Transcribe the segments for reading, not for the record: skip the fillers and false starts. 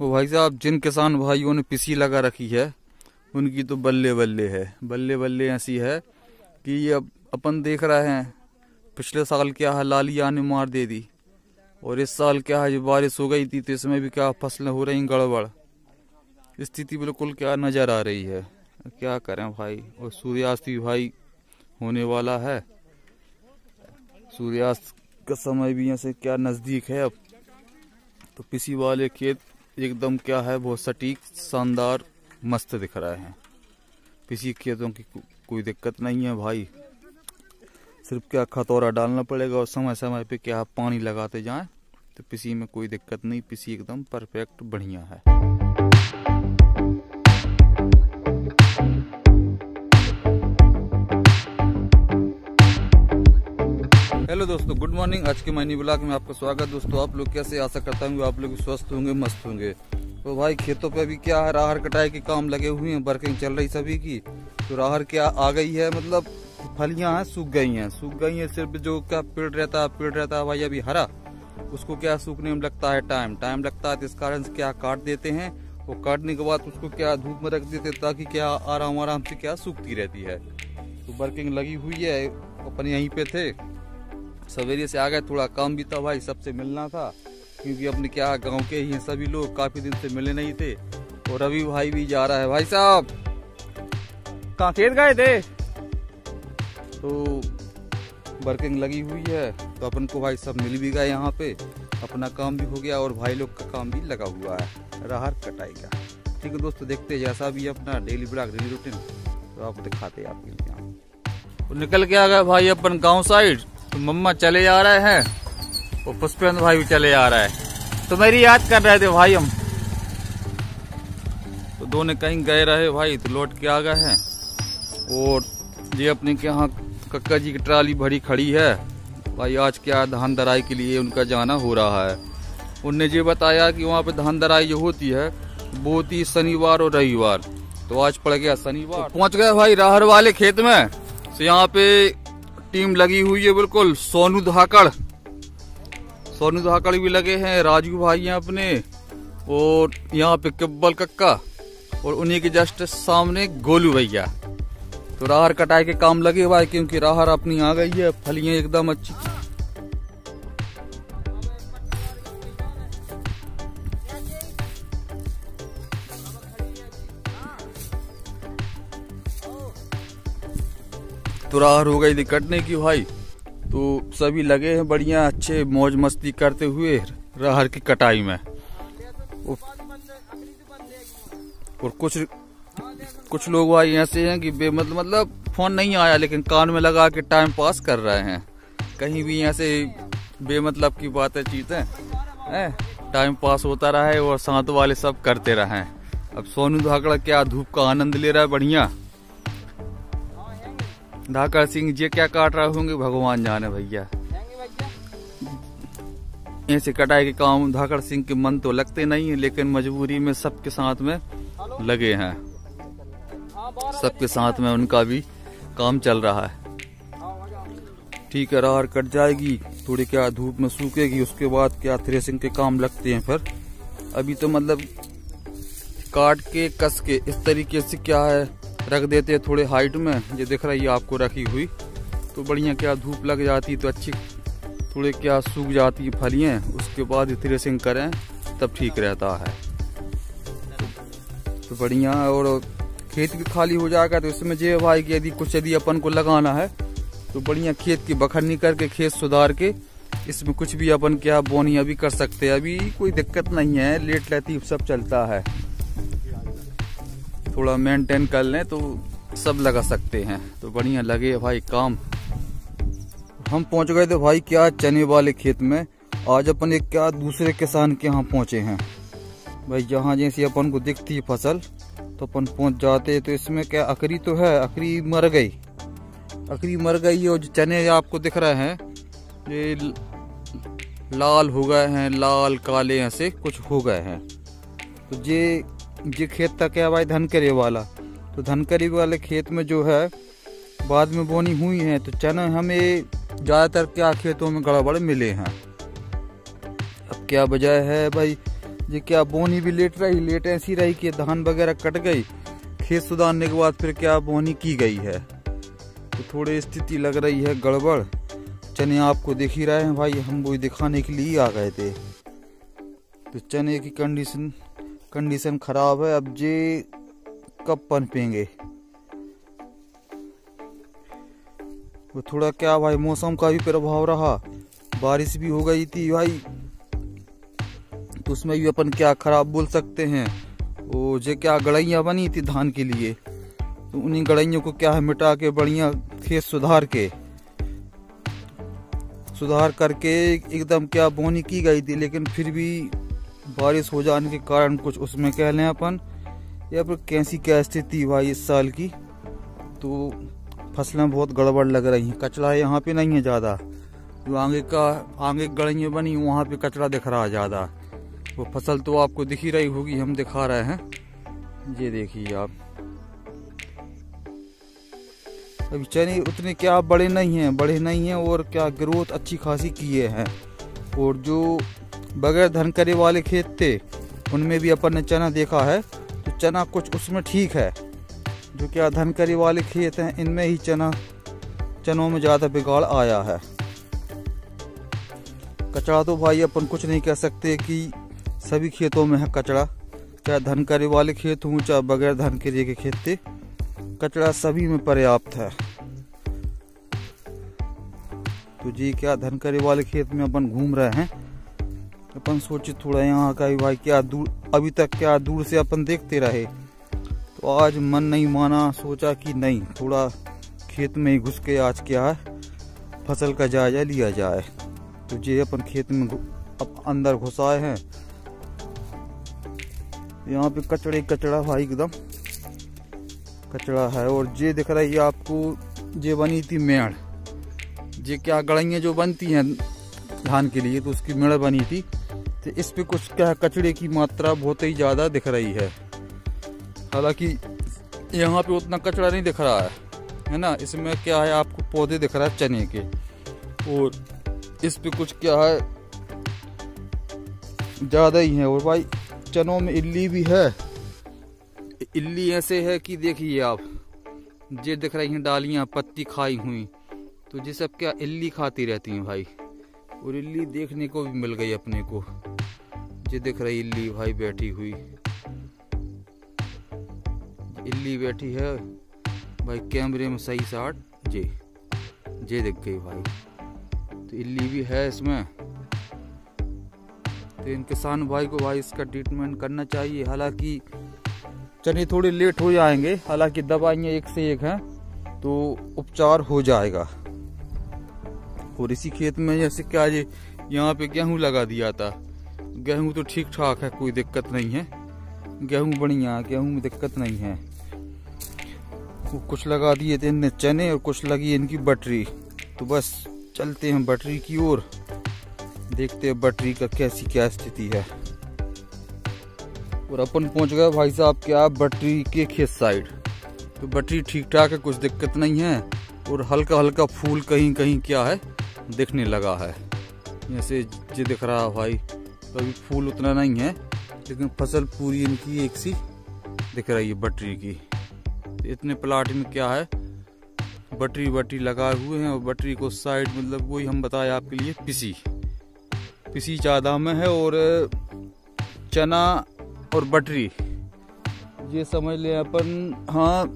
वो भाई साहब जिन किसान भाइयों ने पिसी लगा रखी है उनकी तो बल्ले बल्ले है। बल्ले बल्ले ऐसी है कि ये अब अपन देख रहे हैं पिछले साल क्या है लालिया ने मार दे दी, और इस साल क्या है जो बारिश हो गई थी तो इसमें भी क्या फसलें हो रही गड़बड़। स्थिति बिल्कुल क्या नजर आ रही है, क्या करें भाई। और सूर्यास्त भी भाई होने वाला है, सूर्यास्त का समय भी ऐसे क्या नजदीक है अब। तो पिसी वाले खेत एकदम क्या है बहुत सटीक शानदार मस्त दिख रहे हैं। पिसी खेतों की कोई दिक्कत नहीं है भाई, सिर्फ क्या खतौरा डालना पड़ेगा और समय समय पे क्या पानी लगाते जाएं तो पिसी में कोई दिक्कत नहीं। पिसी एकदम परफेक्ट बढ़िया है। हेलो दोस्तों, गुड मॉर्निंग। आज के मनी ब्लॉग में आपका स्वागत। दोस्तों आप लोग कैसे, आशा करता हूँ आप लोग स्वस्थ होंगे, मस्त होंगे। तो भाई खेतों पे भी क्या है राहर कटाई के काम लगे हुए हैं, वर्किंग चल रही सभी की। तो राहर क्या आ गई है, मतलब फलियां हैं सूख गई हैं। सिर्फ जो क्या पेड़ रहता है भाई अभी हरा, उसको क्या सूखने में लगता है टाइम लगता है। तो इस कारण से क्या काट देते हैं, वो काटने के बाद उसको क्या धूप में रख देते ताकि क्या आराम से क्या सूखती रहती है। तो वर्किंग लगी हुई है, अपन यहीं पे थे, सवेरे से आ गए। थोड़ा काम भी था भाई, सबसे मिलना था क्योंकि अपने क्या गांव के ही हैं सभी लोग, काफी दिन से मिले नहीं थे। और रवि भाई भी जा रहा है। भाई साहब कहाँ खेत गए थे? तो वर्किंग लगी हुई है तो अपन को भाई सब मिल भी गए यहाँ पे, अपना काम भी हो गया और भाई लोग का काम भी लगा हुआ है राहर कटाई का। ठीक है दोस्तों, देखते हैं जैसा भी अपना डेली ब्लॉग डेली रूटीन तो आपको दिखाते हैं आपके लिए। तो निकल के आ गए भाई अपन गाँव साइड। तो मम्मा चले जा रहे हैं और पुष्पेंद्र भाई भी चले जा रहा है। तो मेरी याद कर रहे थे भाई हम, तो दोनों कहीं गए रहे भाई, तो लौट के आ गए हैं। और ये अपने के यहाँ कक्का जी की ट्राली भरी खड़ी है भाई। आज क्या धान दराई के लिए उनका जाना हो रहा है। उनने ये बताया कि वहाँ पे धान दराई जो होती है वो होती है शनिवार और रविवार। तो आज पड़ गया शनिवार। तो पहुँच गए भाई राहर वाले खेत में। तो यहाँ पे टीम लगी हुई है बिल्कुल। सोनू धाकड़ भी लगे हैं, राजू भाई हैं अपने, और यहाँ पे किब्बल कक्का, और उन्हीं के जस्ट सामने गोलू भैया। तो राहर कटाई के काम लगे भाई, क्योंकि राहर अपनी आ गई है, फलियां एकदम अच्छी। तो राहर हो गई थी कटने की भाई। तो सभी लगे हैं बढ़िया अच्छे मौज मस्ती करते हुए राहर की कटाई में। और कुछ लोग भाई ऐसे हैं कि मतलब फोन नहीं आया लेकिन कान में लगा के टाइम पास कर रहे हैं। कहीं भी ऐसे बेमतलब की बातें चीजें टाइम पास होता रहे और साथ वाले सब करते रहे। अब सोनू धाकड़ क्या धूप का आनंद ले रहा है बढ़िया। धाकड़ सिंह जी क्या काट रहे होंगे भगवान जाने भैया। ऐसे कटाई के काम धाकड़ सिंह के मन तो लगते नहीं है, लेकिन मजबूरी में सबके साथ में लगे हैं, सबके साथ में उनका भी काम चल रहा है। ठीक है, राहर कट जाएगी, थोड़ी क्या धूप में सूखेगी, उसके बाद क्या थ्रेसिंग के काम लगते हैं। फिर अभी तो मतलब काट के कस के इस तरीके से क्या है रख देते हैं थोड़े हाइट में। ये दिख रही है आपको रखी हुई, तो बढ़िया क्या धूप लग जाती तो अच्छी थोड़े क्या सूख जाती है फलियां। उसके बाद थ्रेसिंग करें तब ठीक रहता है। तो बढ़िया, और खेत भी खाली हो जाएगा। तो इसमें जो भाई कि यदि अपन को लगाना है तो बढ़िया खेत की बखरनी करके खेत सुधार के इसमें कुछ भी अपन क्या बोनियां भी कर सकते हैं। अभी कोई दिक्कत नहीं है, लेट लतीफ सब चलता है, थोड़ा मेंटेन कर लें तो सब लगा सकते हैं। तो बढ़िया लगे भाई काम। हम पहुंच गए थे भाई क्या चने वाले खेत में। आज अपन एक क्या दूसरे किसान के यहाँ पहुंचे हैं भाई। जहाँ जैसी अपन को दिखती है फसल तो अपन पहुंच जाते। तो इसमें क्या अकरी तो है, अकरी मर गई। और जो चने आपको दिख रहे हैं ये लाल हो गए हैं, लाल काले ऐसे कुछ हो गए हैं। तो ये खेत था क्या भाई धनकरी वाला। तो धनकरी वाले खेत में जो है बाद में बोनी हुई है। तो चने हमें ज्यादातर क्या खेतों में गड़बड़ मिले हैं। अब क्या वजह है भाई, ये क्या बोनी भी लेट ऐसी रही कि धान वगैरह कट गई, खेत सुधारने के बाद फिर क्या बोनी की गई है। तो थोड़ी स्थिति लग रही है गड़बड़। चने आपको दिख ही रहे हैं भाई, हम वो दिखाने के लिए आ गए थे। तो चने की कंडीशन खराब है। अब ये कब पनपेंगे। वो थोड़ा क्या भाई मौसम का भी प्रभाव रहा, बारिश भी हो गई थी भाई, तो उसमें भी अपन क्या खराब बोल सकते हैं। वो जो क्या गड़ैया बनी थी धान के लिए, तो उन्हीं गड़ैयों को क्या है मिटा के बढ़िया खेत सुधार करके एकदम क्या बोनी की गई थी। लेकिन फिर भी बारिश हो जाने के कारण कुछ उसमें कह लें अपन, या फिर कैसी क्या स्थिति भाई इस साल की, तो फसलें बहुत गड़बड़ लग रही हैं। कचरा यहाँ पे नहीं है ज़्यादा, जो आगे गड़ैया बनी वहाँ पे कचरा दिख रहा है ज़्यादा। वो फसल तो आपको दिख ही रही होगी, हम दिखा रहे हैं, ये देखिए आप। अभी चने उतने क्या बड़े नहीं हैं और क्या ग्रोथ अच्छी खासी किए हैं। और जो बगैर धनकरे वाले खेत थे उनमें भी अपन ने चना देखा है, तो चना कुछ उसमें ठीक है। जो क्या धनकरी वाले खेत हैं इनमें ही चनों में ज़्यादा बिगाड़ आया है। कचरा तो भाई अपन कुछ नहीं कह सकते कि सभी खेतों में है कचरा, चाहे धनकरी वाले खेत हों चाहे बगैर धनकरी के खेत थे, कचरा सभी में पर्याप्त है। तो जी क्या धनकरी वाले खेत में अपन घूम रहे हैं, अपन सोचे थोड़ा यहाँ का भाई क्या दूर, अभी तक क्या दूर से अपन देखते रहे, तो आज मन नहीं माना, सोचा कि नहीं थोड़ा खेत में ही घुस के आज क्या है फसल का जायजा लिया जाए। तो ये अपन खेत में अब अंदर घुसाए हैं। यहाँ पे कचड़ा भाई एकदम कचड़ा है। और ये दिख रही है आपको, ये बनी थी मेड़, ये क्या गड़ैया जो बनती हैं धान के लिए, तो उसकी मेड़ बनी थी। तो इस पे कुछ क्या कचड़े की मात्रा बहुत ही ज़्यादा दिख रही है। हालांकि यहाँ पे उतना कचरा नहीं दिख रहा है ना। इसमें क्या है आपको पौधे दिख रहा है चने के, और इस पे कुछ क्या है ज़्यादा ही है। और भाई चनों में इल्ली भी है। इल्ली ऐसे है कि देखिए आप, ये दिख रही हैं डालियाँ पत्ती खाई हुई, तो ये सब क्या इल्ली खाती रहती हैं भाई। और इल्ली देखने को भी मिल गई अपने को, ये दिख रही इल्ली भाई बैठी हुई, इल्ली बैठी है भाई कैमरे में सही साट, जे दिख गई भाई। तो इल्ली भी है इसमें। तो इन किसान भाई को भाई इसका ट्रीटमेंट करना चाहिए। हालांकि चने थोड़े लेट हो जाएंगे, हालांकि दवाइयाँ एक से एक हैं, तो उपचार हो जाएगा। और इसी खेत में जैसे क्या ये यहाँ पे गेहूं लगा दिया था, गेहूं तो ठीक ठाक है, कोई दिक्कत नहीं है, गेहूं बढ़िया, गेहूं में दिक्कत नहीं है। वो कुछ लगा दिए थे इनने चने और कुछ लगी इनकी बटरी। तो बस चलते हैं बटरी की ओर, देखते हैं बटरी का कैसी क्या स्थिति है। और अपन पहुंच गए भाई साहब क्या बटरी के खेत साइड। तो बटरी ठीक ठाक है, कुछ दिक्कत नहीं है। और हल्का हल्का फूल कहीं कहीं क्या है दिखने लगा है, जैसे ये दिख रहा है भाई। तो अभी फूल उतना नहीं है, लेकिन फसल पूरी इनकी एक सी दिख रही है बटरी की। तो इतने प्लाट में क्या है बटरी लगाए हुए हैं। और बटरी को साइड मतलब वही हम बताए आपके लिए पिसी ज़्यादा में है। और चना और बटरी ये समझ ले अपन, हाँ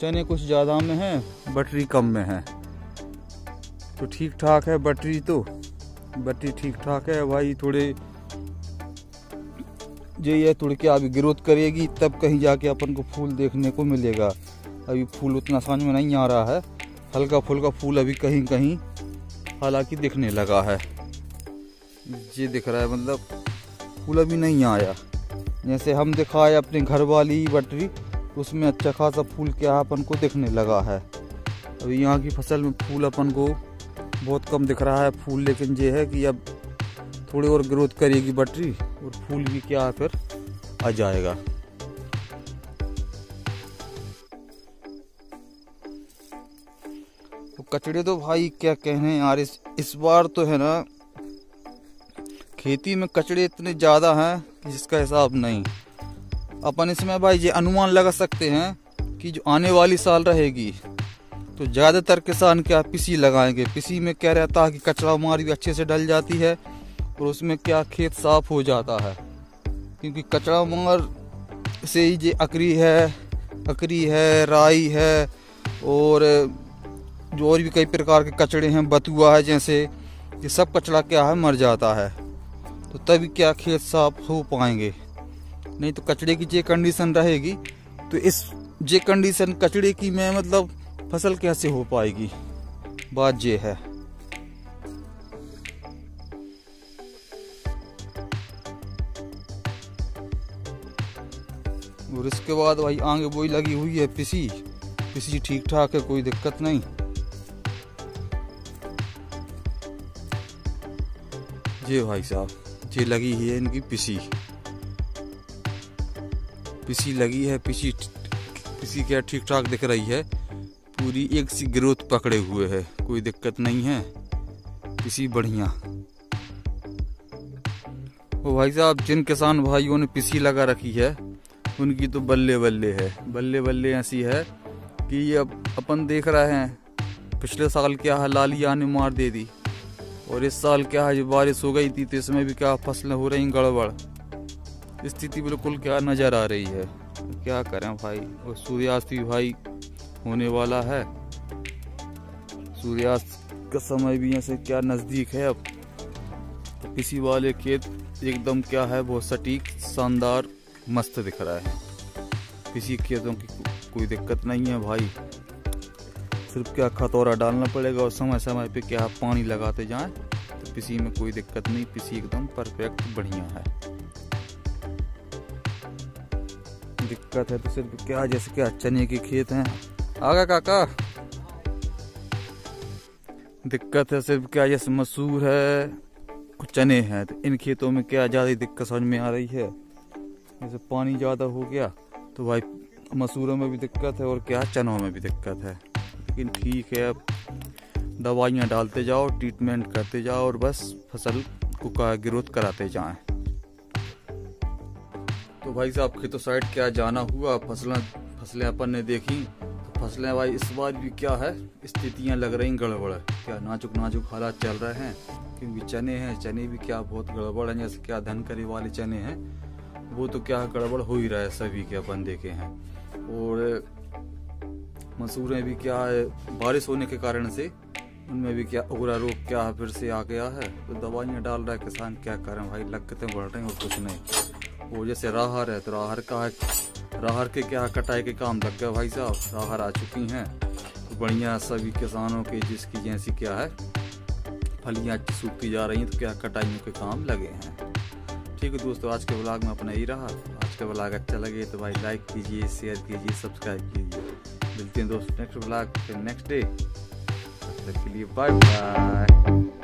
चने कुछ ज़्यादा में है, बटरी कम में है। तो ठीक ठाक है बटरी, तो बटरी ठीक ठाक है भाई। थोड़े ये थोड़ी क्या अभी ग्रोथ करेगी तब कहीं जाके अपन को फूल देखने को मिलेगा। अभी फूल उतना समझ में नहीं आ रहा है, हल्का फुल्का फूल अभी कहीं कहीं हालांकि दिखने लगा है। ये दिख रहा है मतलब फूल अभी नहीं आया। जैसे हम दिखाए अपने घर वाली बटरी, उसमें अच्छा खासा फूल क्या अपन को दिखने लगा है। अभी यहाँ की फसल में फूल अपन को बहुत कम दिख रहा है फूल, लेकिन ये है कि अब थोड़ी और ग्रोथ करेगी बटरी और फूल भी क्या है फिर आ जाएगा। तो कचड़े तो भाई क्या कहने यार, इस बार तो है ना खेती में कचड़े इतने ज़्यादा हैं कि जिसका हिसाब नहीं। अपन इसमें भाई ये अनुमान लगा सकते हैं कि जो आने वाली साल रहेगी तो ज़्यादातर किसान क्या पिसी लगाएंगे। पिसी में क्या रहता है कि कचरा मार भी अच्छे से डल जाती है और उसमें क्या खेत साफ हो जाता है, क्योंकि कचरा मार से ही ये अकरी है, राई है और जो और भी कई प्रकार के कचड़े हैं, बथुआ है, जैसे ये सब कचरा क्या है मर जाता है, तो तभी क्या खेत साफ हो पाएंगे। नहीं तो कचड़े की ये कंडीशन रहेगी तो इस ये कंडीशन कचड़े की में मतलब फसल कैसे हो पाएगी, बात ये है। और इसके बाद भाई आगे वही लगी हुई है पिसी ठीक ठाक है, कोई दिक्कत नहीं। ये भाई साहब ये लगी है इनकी पिसी लगी है। पिसी क्या ठीक ठाक दिख रही है, पूरी एक सी ग्रोथ पकड़े हुए है, कोई दिक्कत नहीं है, पिसी बढ़िया। वो भाई साहब जिन किसान भाइयों ने पिसी लगा रखी है उनकी तो बल्ले बल्ले ऐसी है कि अब अपन देख रहे हैं पिछले साल क्या है लालिया ने मार दे दी और इस साल क्या है जो बारिश हो गई थी तो इसमें भी क्या फसलें हो रही गड़बड़, स्थिति बिल्कुल क्या नजर आ रही है। क्या करें भाई। और सूर्यास्त भी भाई होने वाला है, सूर्यास्त का समय भी ऐसे क्या नजदीक है अब, तो किसी वाले खेत एकदम क्या है बहुत सटीक शानदार मस्त दिख रहा है। किसी खेतों की कोई दिक्कत नहीं है भाई, सिर्फ क्या खतौरा डालना पड़ेगा और समय समय पे क्या पानी लगाते जाएं तो किसी में कोई दिक्कत नहीं, किसी एकदम परफेक्ट बढ़िया है। दिक्कत है तो सिर्फ क्या जैसे क्या चने के खेत हैं आगा काका, दिक्कत है सिर्फ क्या जैसे मसूर है कुछ चने हैं, तो इन खेतों में क्या ज्यादा दिक्कत समझ में आ रही है। जैसे पानी ज्यादा हो गया तो भाई मसूरों में भी दिक्कत है और क्या चनों में भी दिक्कत है, लेकिन ठीक है अब दवाइयाँ डालते जाओ, ट्रीटमेंट करते जाओ और बस फसल को का ग्रोथ कराते जाएं। तो भाई साहब खेतों साइड क्या जाना हुआ, फसलें अपन ने देखी, तो फसलें भाई इस बार भी क्या है स्थितियां लग रही गड़बड़, क्या नाजुक हालात चल रहे हैं, क्योंकि चने भी क्या बहुत गड़बड़ है। जैसे क्या धन करे वाले चने हैं वो तो क्या गड़बड़ हो ही रहा है, सभी के अपन देखे हैं। और मसूरें भी क्या है बारिश होने के कारण से उनमें भी क्या उगरा रोग क्या है फिर से आ गया है, तो दवाइयाँ डाल रहा है किसान, क्या करें भाई, लगते बढ़ रहे हैं और कुछ नहीं। वो जैसे राहर है तो राहर के क्या कटाई के काम लग गया भाई साहब, राहर आ चुकी हैं तो बढ़िया सभी किसानों के जिसकी जैसी क्या है फलियाँ अच्छी सूखती जा रही हैं तो क्या कटाइयों के काम लगे हैं। ठीक है दोस्तों, आज के ब्लॉग में अपना ही रहा। आज का ब्लॉग अच्छा लगे तो भाई लाइक कीजिए, शेयर कीजिए, सब्सक्राइब कीजिए। मिलते हैं दोस्तों नेक्स्ट ब्लॉग नेक्स्ट डे, तब तक के लिए बाय बाय।